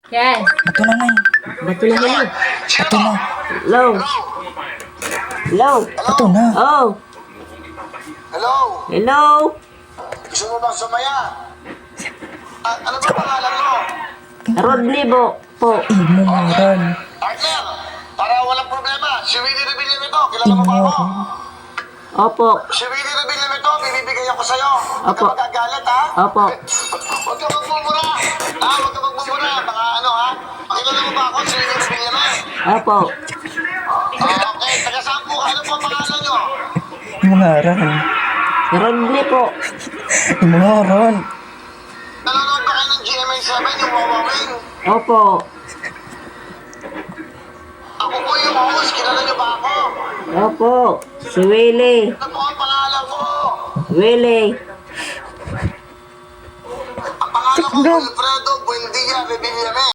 Yes. Bato na, Nay. Bato na kayo. Bato na. Hello. Hello. Bato na. Oh. Hello? Hello. Gusto mo bang sumaya? Ano ba pangalan mo? Rodney po. Imo nga ron. Partner, para walang problema. Si Willie Rebilla nito, kilala mo ba Imo ako? ron. Opo. Si Willie Rebilla nito, bibibigay ako sa'yo. Huwag ka Opo. magagalit, ha? Opo. Huwag ka magmumura. Huwag ka magmumura. Baka ano, ha? Kilala mo ba ako, si Willie Rebilla na? Opo. Okay, taga saan po? Ano po ang pangalan nyo? Imo nga ron. Rodney po. Imo nga ron. Nanonood ba kayo ng GMA7, yung Wowowin? Opo. Ako po yung host, kilala nyo ba ako? Opo. Si Willie. Ano po ang pangalan ko? Willie. Ang pangalan ko, Wilfredo Buendia Rebilla.